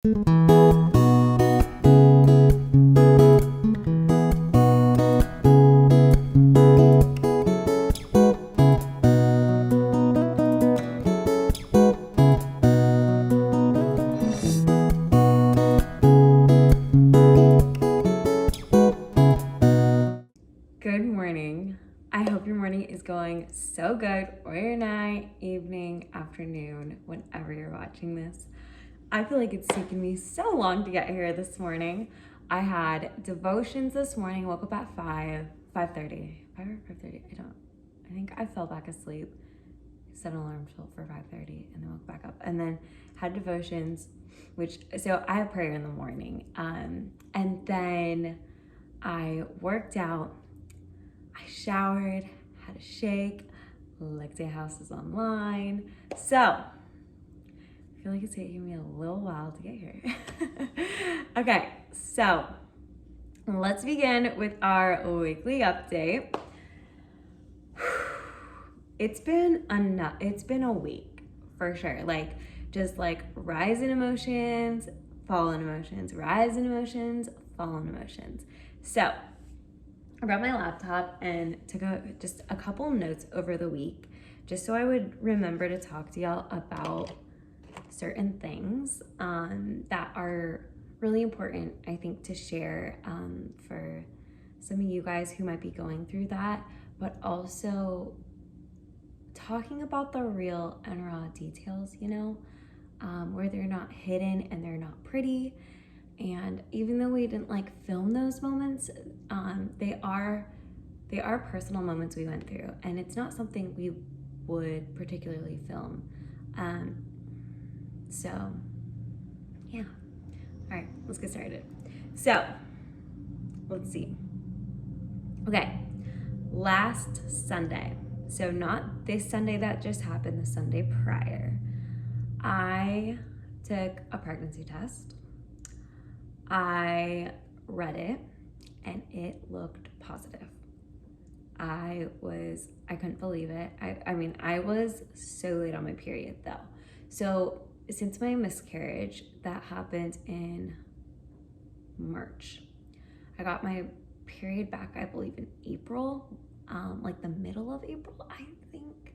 Good morning. I hope your morning is going so good, or your night, evening, afternoon, whenever you're watching this. I feel like it's taken me so long to get here this morning. I had devotions this morning, woke up at 5:30. 5 or 5:30, I think I fell back asleep, set an alarm for 5:30 and then woke back up, and then had devotions, so I have prayer in the morning. And then I worked out, I showered, had a shake, Leg Day House is online. So, I feel like it's taking me a little while to get here. Okay, so let's begin with our weekly update. It's been a week for sure. Just rise in emotions, fall in emotions, rise in emotions, fall in emotions. So, I brought my laptop and took just a couple notes over the week, just so I would remember to talk to y'all about certain things that are really important, I think, to share for some of you guys who might be going through that, but also talking about the real and raw details, where they're not hidden and they're not pretty. And even though we didn't film those moments, they are personal moments we went through, and it's not something we would particularly film. So yeah. All right, let's get started. So let's see. Okay, last Sunday, so not this Sunday that just happened, the Sunday prior, I took a pregnancy test. I read it and it looked positive. I couldn't believe it. I was so late on my period though. So since my miscarriage that happened in March, I got my period back, I believe in April, the middle of April, I think.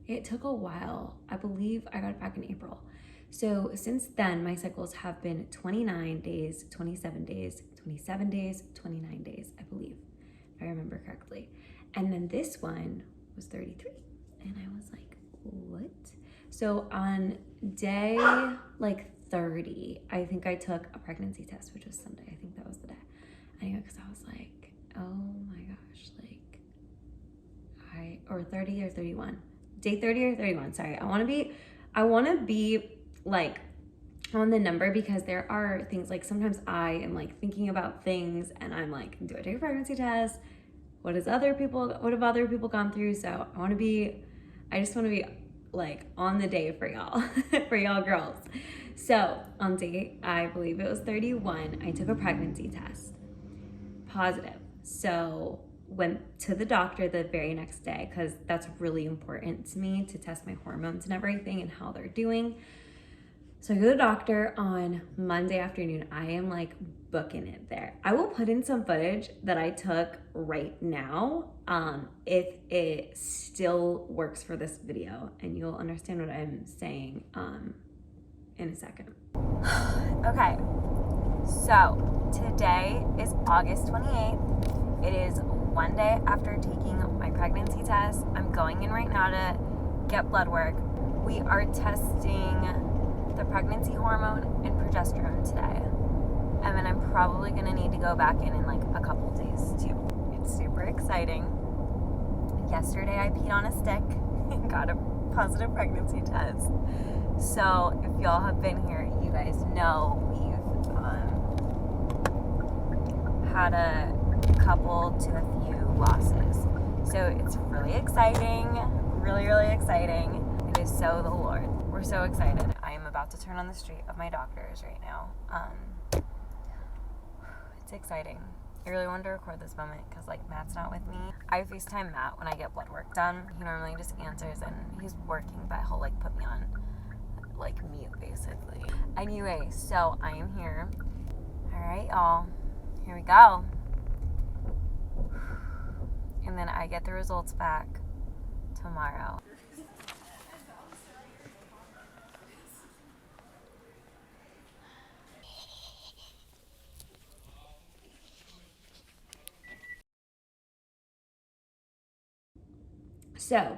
It took a while. I believe I got it back in April. So since then, my cycles have been 29 days, 27 days, 27 days, 29 days, I believe, if I remember correctly. And then this one was 33. And I was like, what? So on day 30, I think I took a pregnancy test, which was Sunday. I think that was the day. Anyway, because I was like, oh my gosh, or 30 or 31. Day 30 or 31, sorry. I want to be on the number, because there are things sometimes I am thinking about things and I'm do I take a pregnancy test? What have other people gone through? So I just want to be on the day for y'all, for y'all girls. So on day, I believe it was 31, I took a pregnancy test, positive. So went to the doctor the very next day, because that's really important to me to test my hormones and everything and how they're doing. So I go to the doctor on Monday afternoon. I am booking it there. I will put in some footage that I took right now, if it still works for this video, and you'll understand what I'm saying in a second. Okay, so today is August 28th. It is one day after taking my pregnancy test. I'm going in right now to get blood work. We are testing the pregnancy hormone and progesterone today. And then I'm probably gonna need to go back in a couple days too. It's super exciting. Yesterday I peed on a stick and got a positive pregnancy test. So if y'all have been here, you guys know we've had a couple to a few losses. So it's really exciting, really, really exciting. It is so the Lord. We're so excited. I am about to turn on the street of my doctor's right now. It's exciting. I really wanted to record this moment because Matt's not with me. I FaceTime Matt when I get blood work done. He normally just answers and he's working, but he'll put me on like mute basically. Anyway, so I am here. All right, y'all, here we go. And then I get the results back tomorrow. So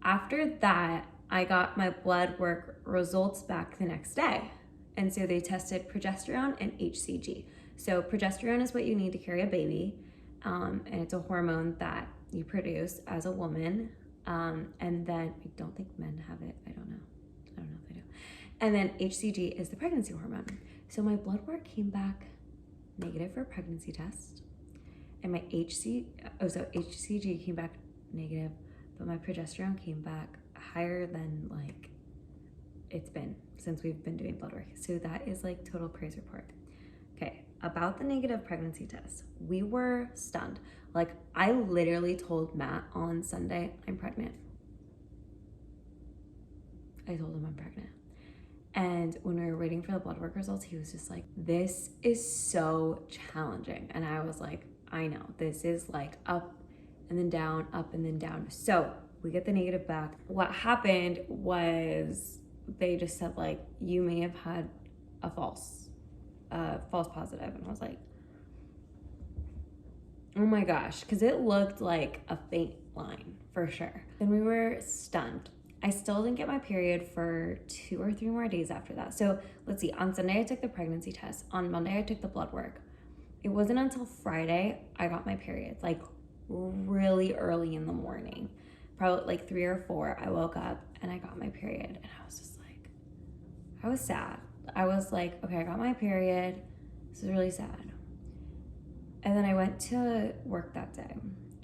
after that, I got my blood work results back the next day. And so they tested progesterone and HCG. So progesterone is what you need to carry a baby. And it's a hormone that you produce as a woman. And then I don't think men have it. I don't know if they do. And then HCG is the pregnancy hormone. So my blood work came back negative for a pregnancy test. And my HCG came back negative, but my progesterone came back higher than like it's been since we've been doing blood work. So that is like total praise report. Okay, about the negative pregnancy test, we were stunned. Like I literally told Matt on Sunday, I'm pregnant. I told him I'm pregnant. And when we were waiting for the blood work results, he was just like, this is so challenging. And I was like, I know, this is like up and then down, up and then down. So we get the negative back. What happened was they just said like, you may have had a false positive. And I was like, oh my gosh, because it looked like a faint line for sure. Then we were stunned. I still didn't get my period for 2 or 3 more days after that. So let's see, on Sunday I took the pregnancy test. On Monday I took the blood work. It wasn't until Friday I got my period, like really early in the morning. Probably like 3 or 4, I woke up and I got my period. And I was just like, I was sad. I was like, okay, I got my period. This is really sad. And then I went to work that day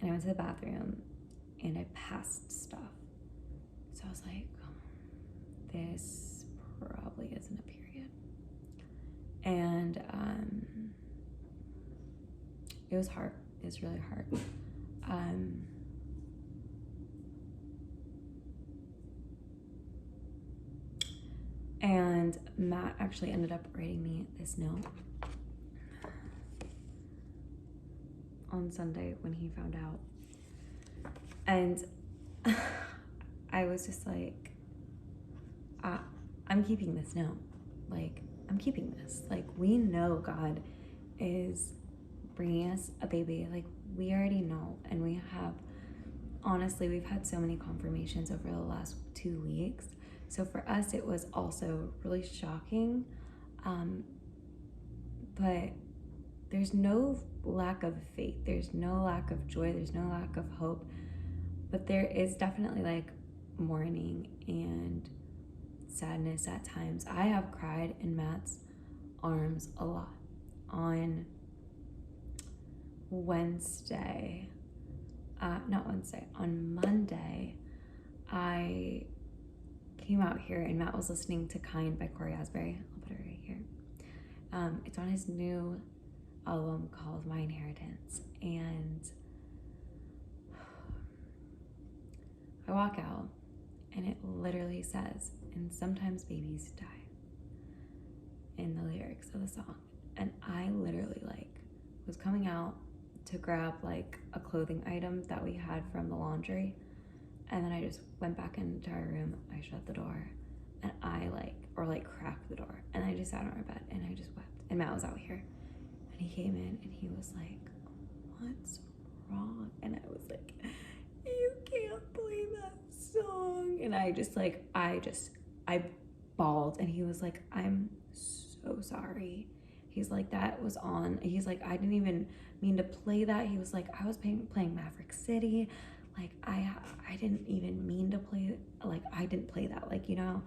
and I went to the bathroom and I passed stuff. So I was like, this probably isn't a period. And it was hard. It was really hard. And Matt actually ended up writing me this note on Sunday when he found out. And I was just like, I'm keeping this note. Like, I'm keeping this. Like, we know God is bringing us a baby. Like, we already know. And we have, honestly, we've had so many confirmations over the last 2 weeks. So for us, it was also really shocking. But there's no lack of faith. There's no lack of joy. There's no lack of hope. But there is definitely like mourning and sadness at times. I have cried in Matt's arms a lot. On on Monday, I came out here and Matt was listening to Kind by Corey Asbury. I'll put it right here. It's on his new album called My Inheritance. And I walk out and it literally says, and sometimes babies die, in the lyrics of the song. And I literally like was coming out to grab like a clothing item that we had from the laundry. And then I just went back into our room, I shut the door, and I cracked the door. And I just sat on our bed and I just wept. And Matt was out here. And he came in and he was like, what's wrong? And I was like, you can't play that song. And I bawled. And he was like, I'm so sorry. He's like, that was on. He's like, I didn't even mean to play that. He was like, I was playing Maverick City. Like, I didn't even mean to play, like, I didn't play that. Like, you know,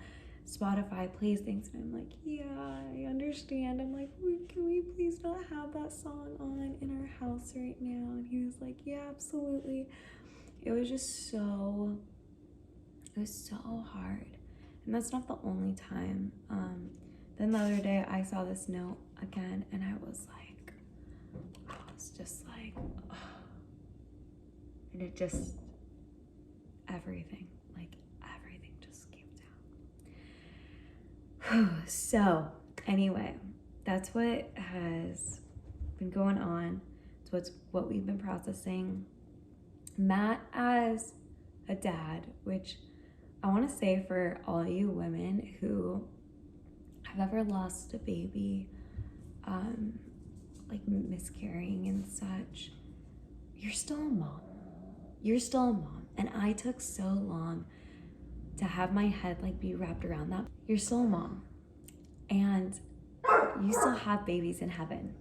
Spotify plays things. And I'm like, yeah, I understand. I'm like, can we please not have that song on in our house right now? And he was like, yeah, absolutely. It was just so hard. And that's not the only time. Then the other day I saw this note again and I was just like, oh. And it just, everything just came down. So anyway, that's what has been going on. So it's what we've been processing. Matt as a dad, which I want to say for all you women who have ever lost a baby, like miscarrying and such, you're still a mom. You're still a mom. And I took so long to have my head like be wrapped around that. You're still a mom. And you still have babies in heaven.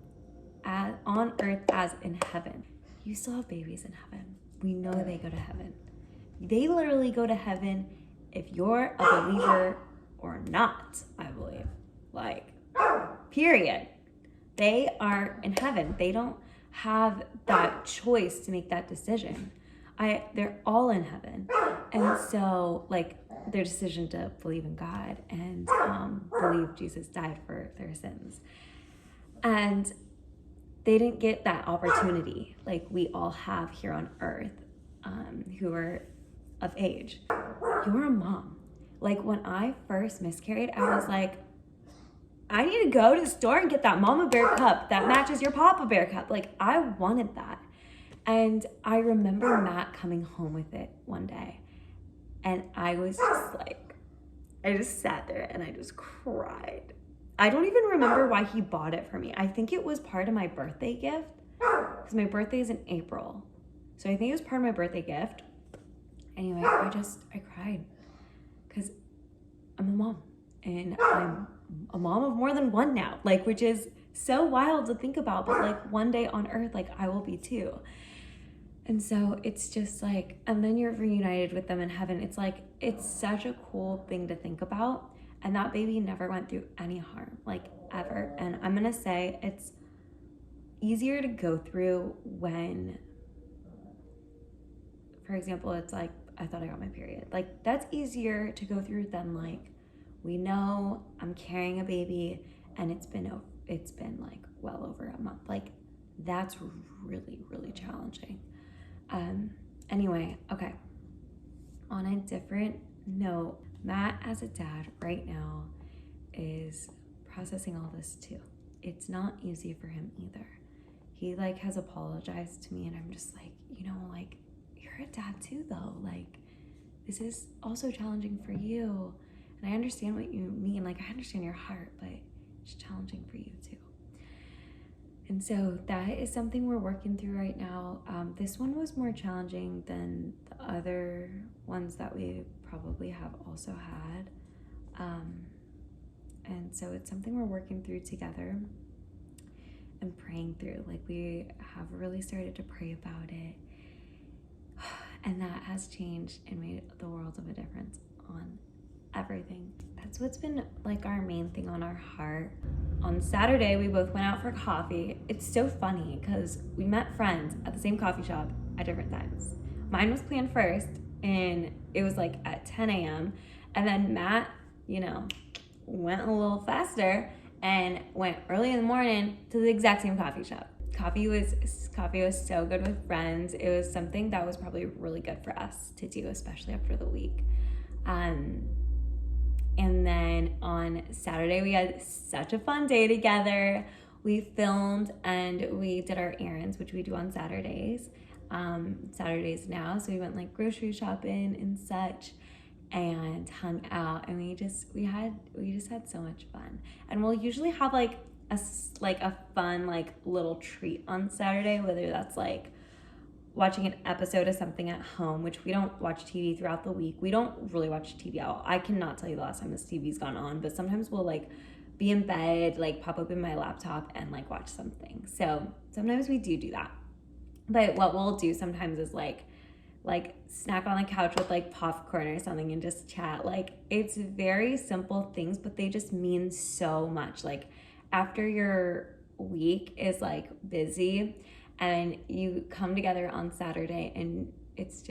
On earth as in heaven. You still have babies in heaven. We know they go to heaven. They literally go to heaven if you're a believer or not, I believe. Like, period. They are in heaven. They don't have that choice to make that decision. They're all in heaven. And so, like, their decision to believe in God and believe Jesus died for their sins. And they didn't get that opportunity like we all have here on earth, who are of age. You're a mom. Like, when I first miscarried, I was like, I need to go to the store and get that mama bear cup that matches your papa bear cup. Like, I wanted that. And I remember Matt coming home with it one day. And I was just like, I just sat there and I just cried. I don't even remember why he bought it for me. I think it was part of my birthday gift, because my birthday is in April. So I think it was part of my birthday gift. Anyway, I cried because I'm a mom, and I'm a mom of more than one now, like, which is so wild to think about, but like one day on earth, like, I will be too. And so it's just like, and then you're reunited with them in heaven. It's like, it's such a cool thing to think about. And that baby never went through any harm, like, ever. And I'm gonna say it's easier to go through when, for example, it's like, I thought I got my period. Like, that's easier to go through than like, we know I'm carrying a baby and it's been like well over a month. Like, that's really, really challenging. Anyway, okay. On a different note, Matt as a dad right now is processing all this too. It's not easy for him either. He like has apologized to me, and I'm just like, like, you're a dad too though. Like, this is also challenging for you. And I understand what you mean. Like, I understand your heart, but it's challenging for you too. And so that is something we're working through right now. This one was more challenging than the other ones that we probably have also had. And so it's something we're working through together and praying through. Like, we have really started to pray about it. And that has changed and made the world of a difference on everything. That's what's been like our main thing on our heart. On Saturday, we both went out for coffee. It's so funny because we met friends at the same coffee shop at different times. Mine was planned first, and it was like at 10 a.m. And then Matt, went a little faster and went early in the morning to the exact same coffee shop. Coffee was so good with friends. It was something that was probably really good for us to do, especially after the week. And then on Saturday, we had such a fun day together. We filmed and we did our errands, which we do on Saturdays. Saturdays now, so we went like grocery shopping and such, and hung out, and we just had so much fun. And we'll usually have like a fun like little treat on Saturday, whether that's like watching an episode of something at home, which we don't watch TV throughout the week. We don't really watch TV out. I cannot tell you the last time this TV's gone on, but sometimes we'll like be in bed, like pop open my laptop and like watch something. So sometimes we do that. But what we'll do sometimes is like snack on the couch with like popcorn or something and just chat. Like, it's very simple things, but they just mean so much. Like, after your week is like busy and you come together on Saturday, and it's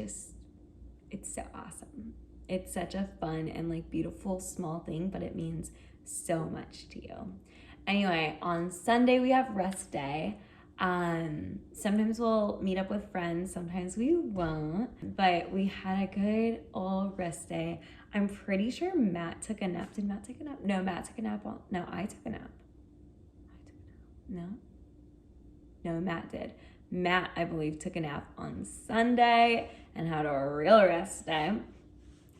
so awesome. It's such a fun and like beautiful small thing, but it means so much to you. Anyway, on Sunday we have rest day. Sometimes we'll meet up with friends, sometimes we won't, but we had a good old rest day. I'm pretty sure Matt took a nap. Did Matt take a nap? No, Matt took a nap. No, I took a nap. No? No, Matt did. Matt, I believe, took a nap on Sunday and had a real rest day.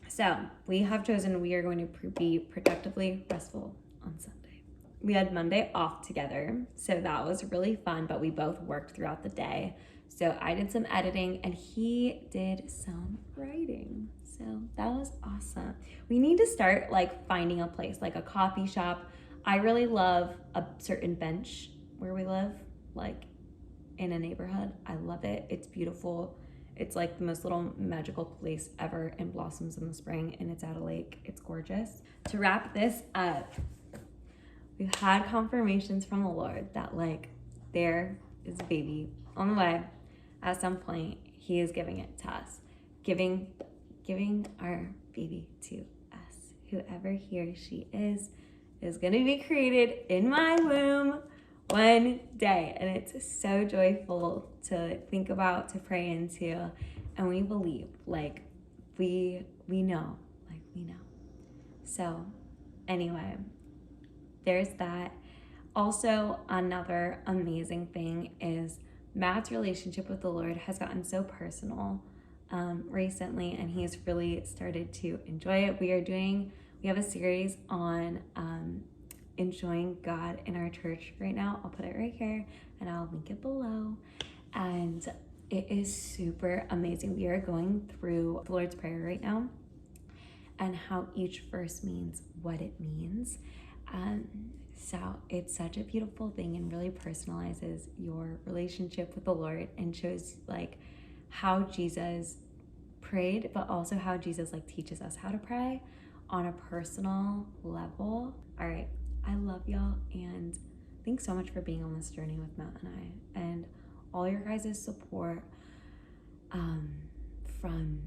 So we have chosen we are going to be productively restful on Sunday. We had Monday off together, so that was really fun, but we both worked throughout the day. So I did some editing and he did some writing. So that was awesome. We need to start like finding a place, like a coffee shop. I really love a certain bench where we live, like in a neighborhood. I love it. It's beautiful. It's like the most little magical place ever and blossoms in the spring, and it's at a lake. It's gorgeous. To wrap this up, we've had confirmations from the Lord that like there is a baby on the way. At some point, he is giving it to us, giving our baby to us. Whoever he or she is going to be created in my womb one day. And it's so joyful to think about, to pray into, and we believe, like we know. So anyway, there's that. Also, another amazing thing is Matt's relationship with the Lord has gotten so personal recently, and he's really started to enjoy it. We have a series on enjoying God in our church right now. I'll put it right here and I'll link it below. And it is super amazing. We are going through the Lord's Prayer right now and how each verse means what it means. So it's such a beautiful thing and really personalizes your relationship with the Lord and shows like how Jesus prayed, but also how Jesus like teaches us how to pray on a personal level. All right, I love y'all, and thanks so much for being on this journey with Matt and I, and all your guys' support from,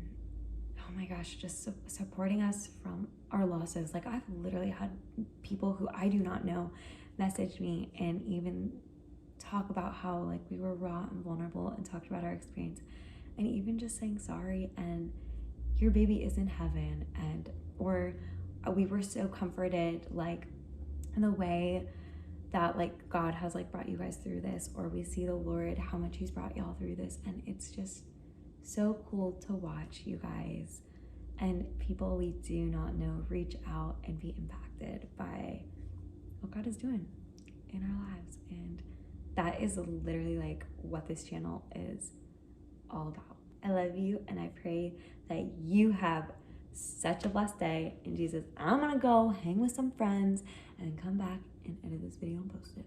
oh my gosh, just supporting us from our losses. Like I've literally had people who I do not know message me and even talk about how like we were raw and vulnerable and talked about our experience, and even just saying sorry and your baby is in heaven, and or we were so comforted like in the way that like God has like brought you guys through this, or we see the Lord how much he's brought y'all through this, and it's just so cool to watch you guys and people we do not know reach out and be impacted by what God is doing in our lives. And that is literally like what this channel is all about. I love you, and I pray that you have such a blessed day in Jesus. I'm gonna go hang with some friends and then come back and edit this video and post it.